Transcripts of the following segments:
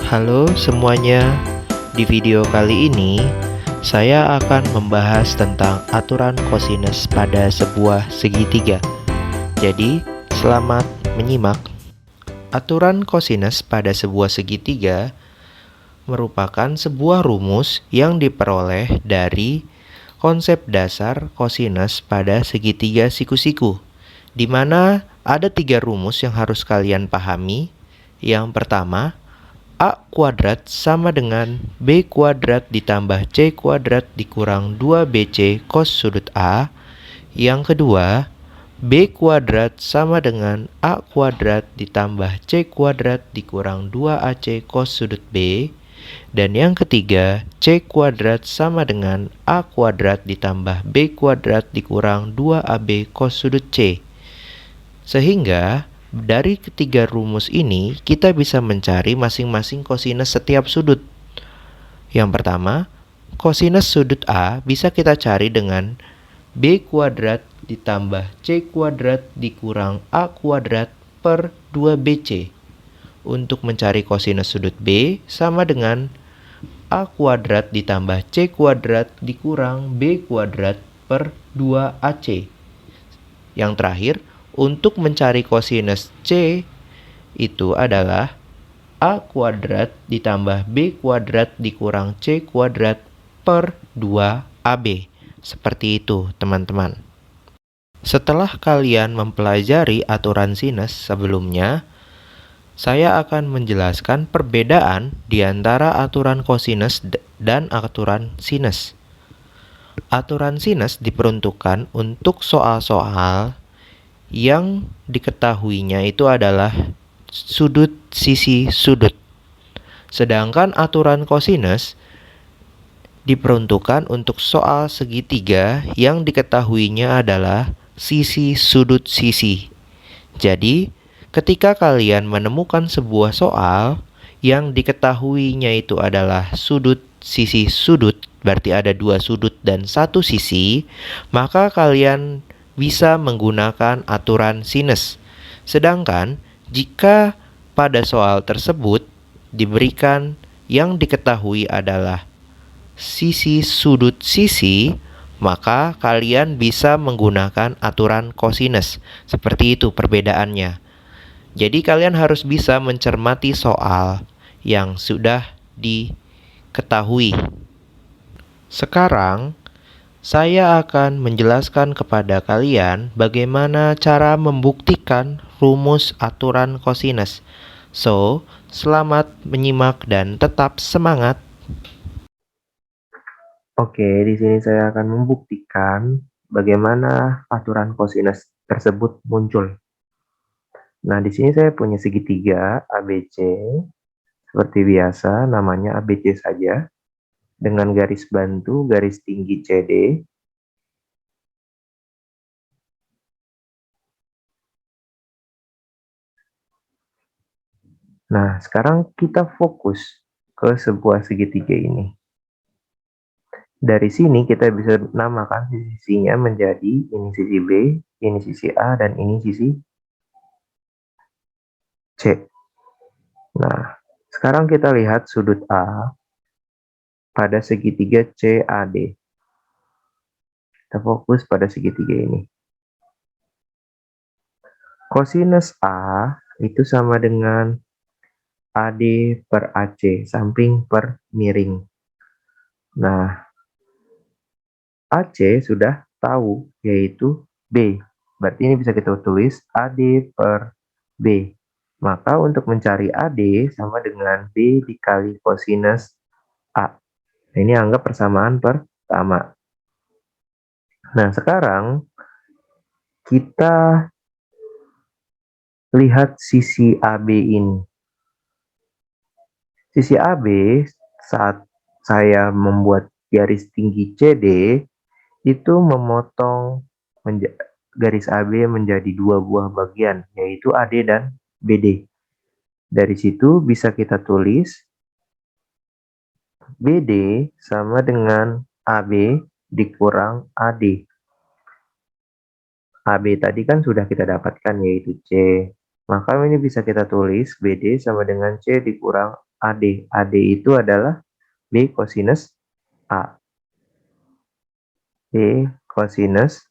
Halo semuanya, di video kali ini saya akan membahas tentang aturan kosinus pada sebuah segitiga. Jadi, selamat menyimak. Aturan kosinus pada sebuah segitiga merupakan sebuah rumus yang diperoleh dari konsep dasar kosinus pada segitiga siku-siku, di mana ada 3 rumus yang harus kalian pahami. Yang pertama, A kuadrat sama dengan B kuadrat ditambah C kuadrat dikurang 2BC cos sudut A. Yang kedua, B kuadrat sama dengan A kuadrat ditambah C kuadrat dikurang 2AC cos sudut B. Dan yang ketiga, C kuadrat sama dengan A kuadrat ditambah B kuadrat dikurang 2AB cos sudut C. Sehingga dari ketiga rumus ini kita bisa mencari masing-masing kosinus setiap sudut. Yang pertama, kosinus sudut A bisa kita cari dengan B kuadrat ditambah C kuadrat dikurang A kuadrat per 2BC. Untuk mencari kosinus sudut B sama dengan A kuadrat ditambah C kuadrat dikurang B kuadrat per 2AC. Yang terakhir, untuk mencari kosinus C itu adalah A kuadrat ditambah B kuadrat dikurang C kuadrat per 2AB. Seperti itu, teman-teman. Setelah kalian mempelajari aturan sinus sebelumnya, saya akan menjelaskan perbedaan di antara aturan kosinus dan aturan sinus. Aturan sinus diperuntukkan untuk soal-soal yang diketahuinya itu adalah sudut sisi sudut. Sedangkan aturan kosinus diperuntukkan untuk soal segitiga yang diketahuinya adalah sisi sudut sisi. Jadi, ketika kalian menemukan sebuah soal yang diketahuinya itu adalah sudut sisi sudut, berarti ada 2 sudut dan 1 sisi, maka kalian bisa menggunakan aturan sinus. Sedangkan jika pada soal tersebut diberikan yang diketahui adalah sisi sudut sisi, maka kalian bisa menggunakan aturan kosinus. Seperti itu perbedaannya. Jadi kalian harus bisa mencermati soal yang sudah diketahui. Sekarang saya akan menjelaskan kepada kalian bagaimana cara membuktikan rumus aturan kosinus. So, selamat menyimak dan tetap semangat. Oke, di sini saya akan membuktikan bagaimana aturan kosinus tersebut muncul. Nah, di sini saya punya segitiga ABC. Seperti biasa, namanya ABC saja. Dengan garis bantu, garis tinggi CD. Nah, sekarang kita fokus ke sebuah segitiga ini. Dari sini kita bisa namakan sisi-sisinya menjadi ini sisi B, ini sisi A, dan ini sisi C. Nah, sekarang kita lihat sudut A pada segitiga CAD. Kita fokus pada segitiga ini. Kosinus A itu sama dengan AD per AC, samping per miring. Nah, AC sudah tahu, yaitu B. Berarti ini bisa kita tulis AD per B. Maka untuk mencari AD sama dengan B dikali kosinus A. Nah, ini anggap persamaan pertama. Nah, sekarang kita lihat sisi AB ini. Sisi AB saat saya membuat garis tinggi CD itu memotong garis AB menjadi 2 buah bagian, yaitu AD dan BD. Dari situ bisa kita tulis BD sama dengan AB dikurang AD. AB tadi kan sudah kita dapatkan, yaitu C. Maka ini bisa kita tulis BD sama dengan C dikurang AD. AD itu adalah B kosinus A. B kosinus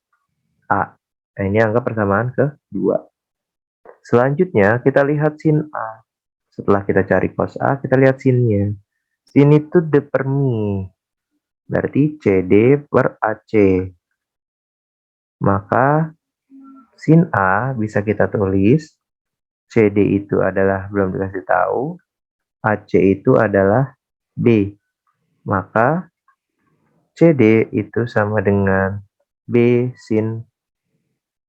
A. Nah, ini angka persamaan kedua. Selanjutnya, kita lihat sin A. Setelah kita cari cos A, kita lihat sinnya. Sin itu depermi. Berarti CD per AC. Maka sin A bisa kita tulis. CD itu adalah belum dikasih tahu. AC itu adalah B. Maka CD itu sama dengan B sin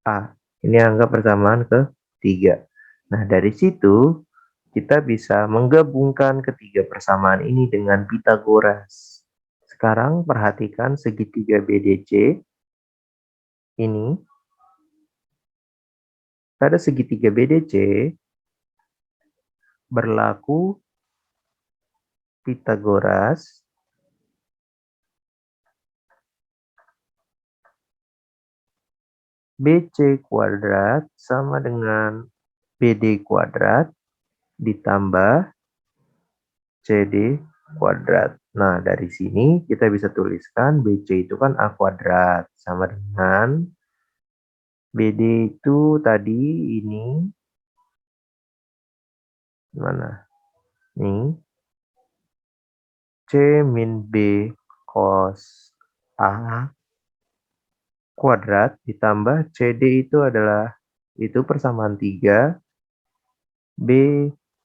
A. Ini angka persamaan ketiga. Nah, dari situ kita bisa menggabungkan ketiga persamaan ini dengan Pitagoras. Sekarang perhatikan segitiga BDC ini. Pada segitiga BDC berlaku Pitagoras BC kuadrat sama dengan BD kuadrat ditambah CD kuadrat. Nah, dari sini kita bisa tuliskan BC itu kan A kuadrat sama dengan BD itu tadi ini mana? Nih, C min B cos A kuadrat ditambah CD itu adalah itu persamaan 3 B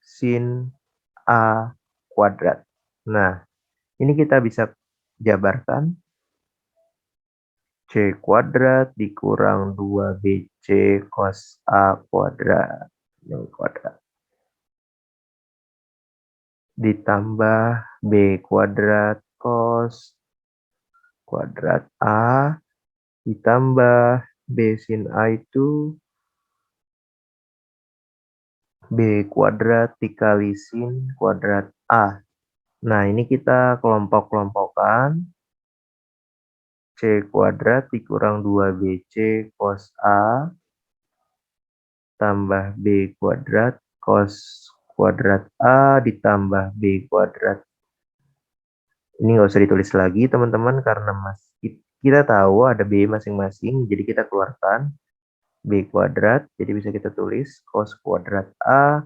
sin A kuadrat. Nah, ini kita bisa jabarkan C kuadrat dikurang 2BC cos A kuadrat yang kuadrat ditambah B kuadrat cos kuadrat A ditambah B sin A itu B kuadrat dikali sin kuadrat A. Nah, ini kita kelompok-kelompokkan. C kuadrat dikurang 2BC cos A tambah B kuadrat cos kuadrat A ditambah B kuadrat. Ini nggak usah ditulis lagi teman-teman karena kita tahu ada B masing-masing, jadi kita keluarkan B kuadrat, jadi bisa kita tulis cos kuadrat A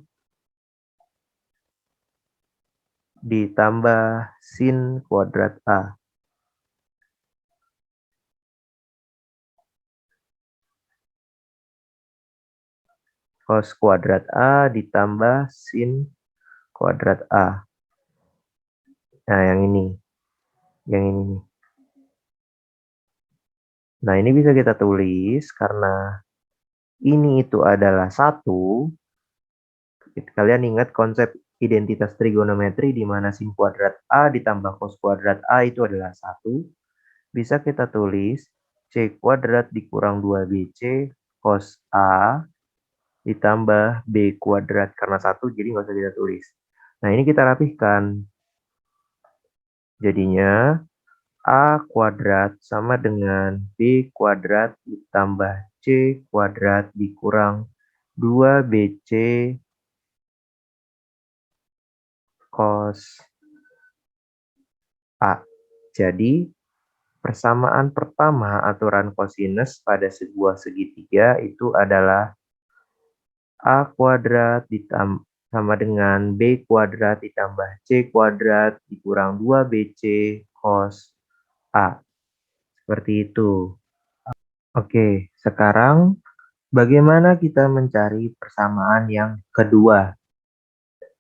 ditambah sin kuadrat A. Cos kuadrat A ditambah sin kuadrat A. Nah, yang ini. Yang ini nih. Nah, ini bisa kita tulis karena ini itu adalah 1. Kalian ingat konsep identitas trigonometri di mana sin kuadrat A ditambah cos kuadrat A itu adalah 1. Bisa kita tulis C kuadrat dikurang 2BC cos A ditambah B kuadrat karena 1 jadi nggak usah kita tulis. Nah, ini kita rapihkan. Jadinya A kuadrat sama dengan B kuadrat ditambah C kuadrat dikurang 2BC cos A. Jadi, persamaan pertama aturan kosinus pada sebuah segitiga itu adalah A kuadrat sama dengan B kuadrat ditambah C kuadrat dikurang 2BC cos A. Seperti itu. Oke, sekarang bagaimana kita mencari persamaan yang kedua?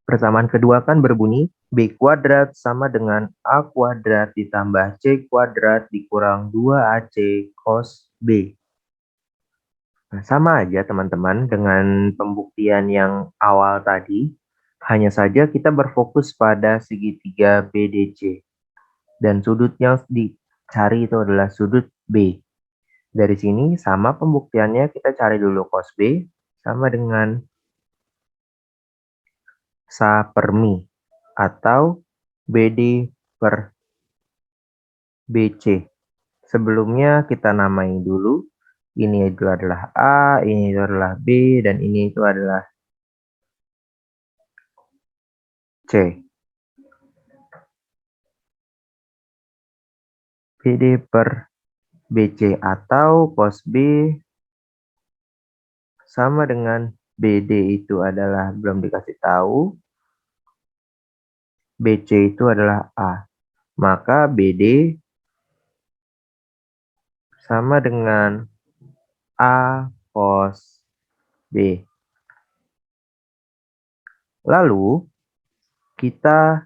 Persamaan kedua kan berbunyi B kuadrat sama dengan A kuadrat ditambah C kuadrat dikurang 2AC cos B. Nah, sama aja teman-teman dengan pembuktian yang awal tadi. Hanya saja kita berfokus pada segitiga BDC. Dan sudut yang dicari itu adalah sudut B. Dari sini sama pembuktiannya kita cari dulu cos B sama dengan sa per mi atau BD per BC. Sebelumnya kita namai dulu. Ini itu adalah A, ini itu adalah B, dan ini itu adalah C. BD per BC atau cos B sama dengan BD itu adalah belum dikasih tahu, BC itu adalah A. Maka BD sama dengan A cos B. Lalu kita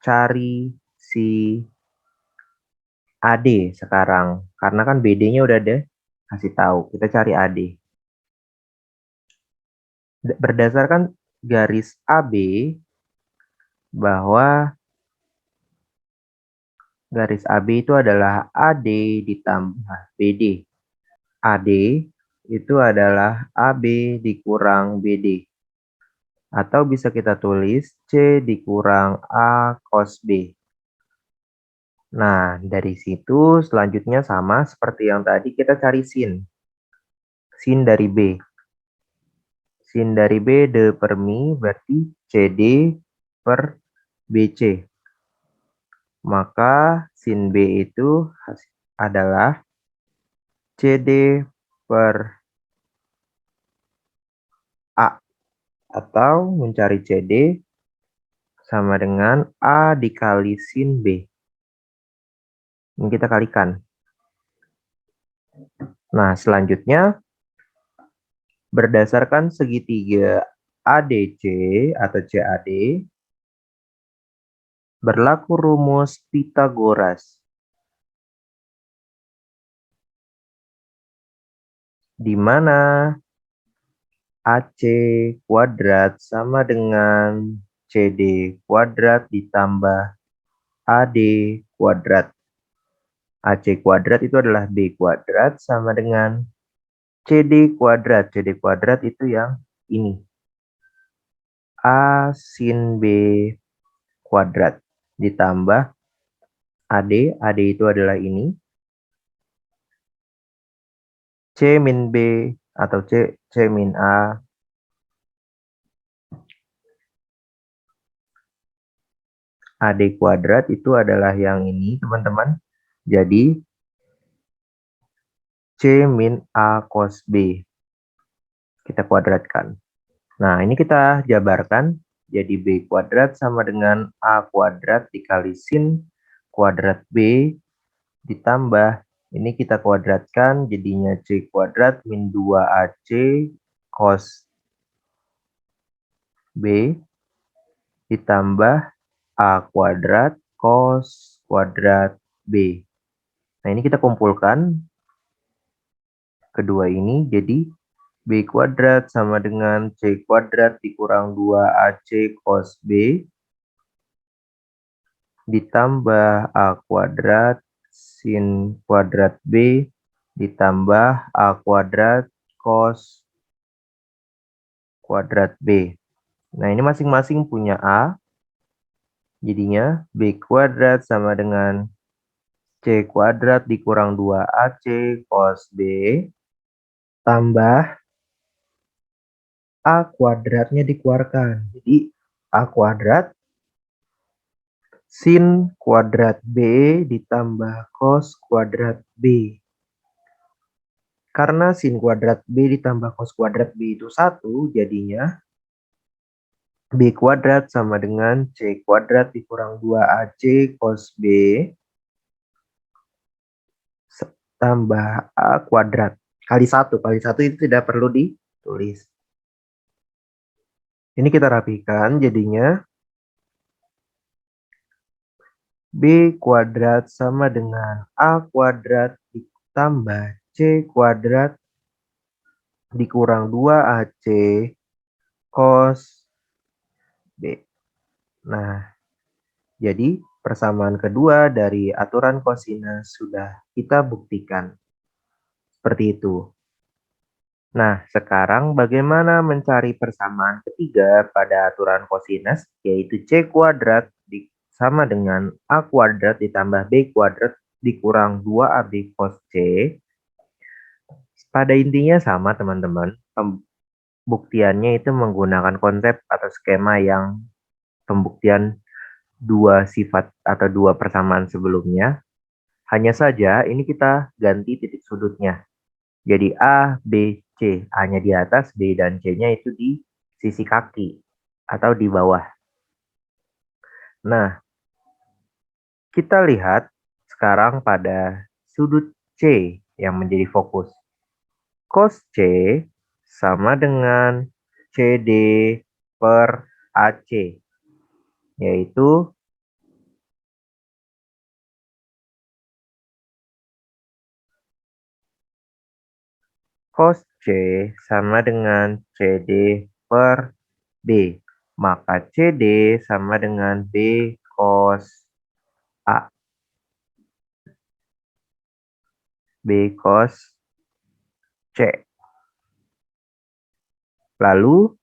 cari si AD sekarang. Karena kan BD-nya udah ada kasih tahu. Kita cari AD. Berdasarkan garis AB bahwa garis AB itu adalah AD ditambah BD. AD itu adalah AB dikurang BD. Atau bisa kita tulis C dikurang A cos B. Nah, dari situ selanjutnya sama seperti yang tadi kita cari sin. Sin dari B. Sin dari B D per Mi berarti CD per BC. Maka sin B itu adalah CD per A. Atau mencari CD sama dengan A dikali sin B. Ini kita kalikan. Nah, selanjutnya berdasarkan segitiga ADC atau CAD, berlaku rumus Pythagoras, di mana AC kuadrat sama dengan CD kuadrat ditambah AD kuadrat. AC kuadrat itu adalah B kuadrat sama dengan CD kuadrat. CD kuadrat itu yang ini. A sin B kuadrat ditambah AD. AD itu adalah ini. C min B atau C min A. AD kuadrat itu adalah yang ini, teman-teman. Jadi, C min A cos B. Kita kuadratkan. Nah, ini kita jabarkan. Jadi, B kuadrat sama dengan A kuadrat dikali sin kuadrat B ditambah. Ini kita kuadratkan, jadinya C kuadrat min 2AC cos B ditambah A kuadrat cos kuadrat B. Nah, ini kita kumpulkan kedua ini, jadi B kuadrat sama dengan C kuadrat dikurang 2AC cos B ditambah A kuadrat sin kuadrat B ditambah A kuadrat cos kuadrat B. Nah, ini masing-masing punya A. Jadinya B kuadrat sama dengan C kuadrat dikurang 2AC cos B tambah A kuadratnya dikeluarkan. Jadi A kuadrat sin kuadrat B ditambah cos kuadrat B. Karena sin kuadrat B ditambah cos kuadrat B itu 1, jadinya B kuadrat sama dengan C kuadrat dikurang 2AC cos B tambah A kuadrat. Kali 1 itu tidak perlu ditulis. Ini kita rapikan, jadinya B kuadrat sama dengan A kuadrat ditambah C kuadrat dikurang 2AC cos B. Nah, jadi persamaan kedua dari aturan kosinus sudah kita buktikan. Seperti itu. Nah, sekarang bagaimana mencari persamaan ketiga pada aturan kosinus, yaitu C kuadrat sama dengan A kuadrat ditambah B kuadrat dikurang 2AB cos C. Pada intinya sama, teman-teman. Pembuktiannya itu menggunakan konsep atau skema yang pembuktian dua sifat atau dua persamaan sebelumnya. Hanya saja ini kita ganti titik sudutnya. Jadi A, B, C. A-nya di atas, B dan C-nya itu di sisi kaki atau di bawah. Nah, kita lihat sekarang pada sudut C yang menjadi fokus. Cos C sama dengan CD per AC, yaitu cos C sama dengan CD per B. Maka CD sama dengan B cos A. B cos C. Lalu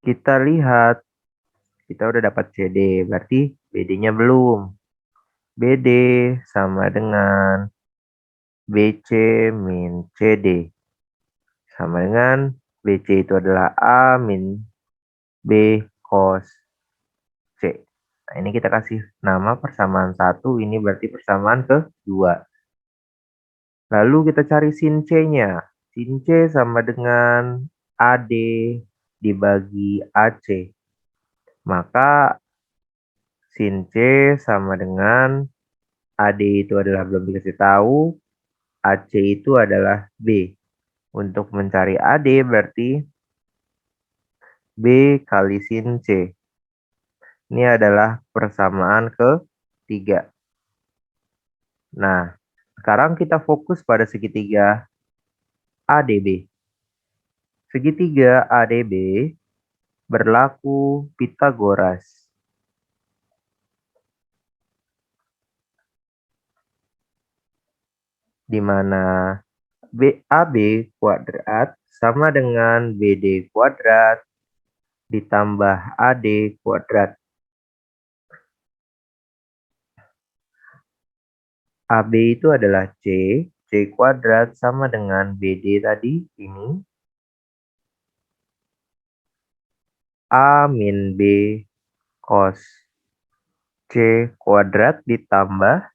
kita lihat, kita udah dapat CD, berarti BD-nya belum. BD sama dengan BC min CD. Sama dengan BC itu adalah A min B cos C. Nah, ini kita kasih nama persamaan 1, ini berarti persamaan kedua. Lalu kita cari sin C-nya. Sin C sama dengan AD dibagi AC. Maka sin C sama dengan AD itu adalah belum dikasih tahu, AC itu adalah B. Untuk mencari AD berarti B kali sin C. Ini adalah persamaan ketiga. Nah, sekarang kita fokus pada segitiga ADB. Segitiga ADB berlaku Pitagoras, di mana AB kuadrat sama dengan BD kuadrat ditambah AD kuadrat. AB itu adalah C kuadrat sama dengan BD tadi, ini. A min B cos C kuadrat ditambah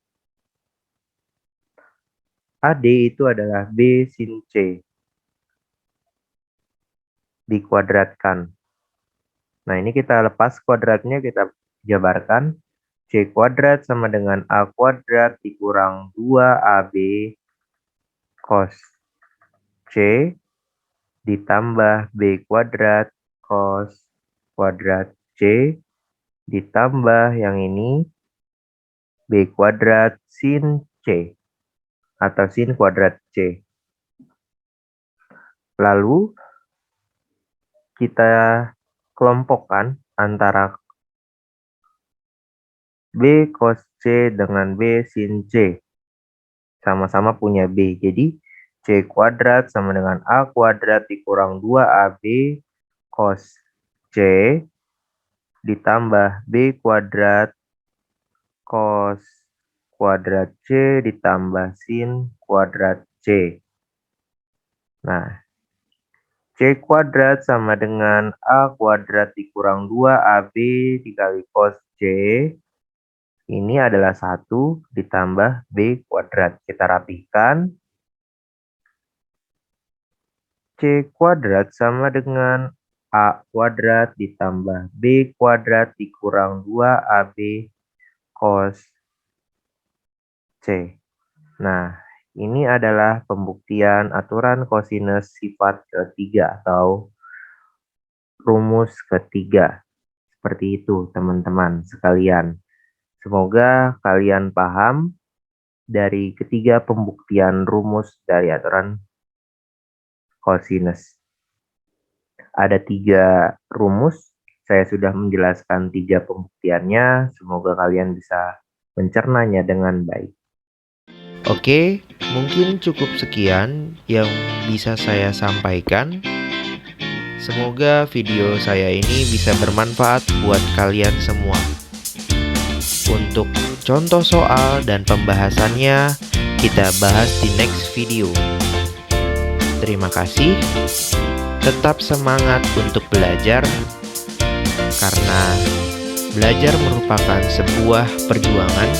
AD itu adalah B sin C dikuadratkan. Nah, ini kita lepas kuadratnya, kita jabarkan. C kuadrat sama dengan A kuadrat dikurang 2AB cos C ditambah B kuadrat cos kuadrat C ditambah yang ini B kuadrat sin C atau sin kuadrat C. Lalu kita kelompokkan antara B cos C dengan B sin C. Sama-sama punya B. Jadi C kuadrat sama dengan A kuadrat dikurang 2AB cos C ditambah B kuadrat cos kuadrat C ditambah sin kuadrat C. Nah, C kuadrat sama dengan A kuadrat dikurang 2AB dikali cos C. Ini adalah 1 ditambah B kuadrat. Kita rapihkan. C kuadrat sama dengan A kuadrat ditambah B kuadrat dikurang 2AB cos C. Nah, ini adalah pembuktian aturan kosinus sifat ketiga atau rumus ketiga. Seperti itu, teman-teman sekalian. Semoga kalian paham dari ketiga pembuktian rumus dari aturan kosinus. Ada 3 rumus, saya sudah menjelaskan 3 pembuktiannya. Semoga kalian bisa mencernanya dengan baik. Oke, mungkin cukup sekian yang bisa saya sampaikan. Semoga video saya ini bisa bermanfaat buat kalian semua. Untuk contoh soal dan pembahasannya, kita bahas di next video. Terima kasih. Tetap semangat untuk belajar, karena Belajar merupakan sebuah perjuangan.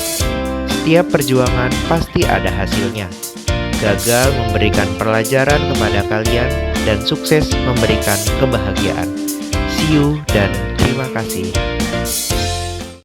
Setiap perjuangan pasti ada hasilnya. Gagal memberikan pelajaran kepada kalian dan sukses memberikan kebahagiaan. See you dan terima kasih.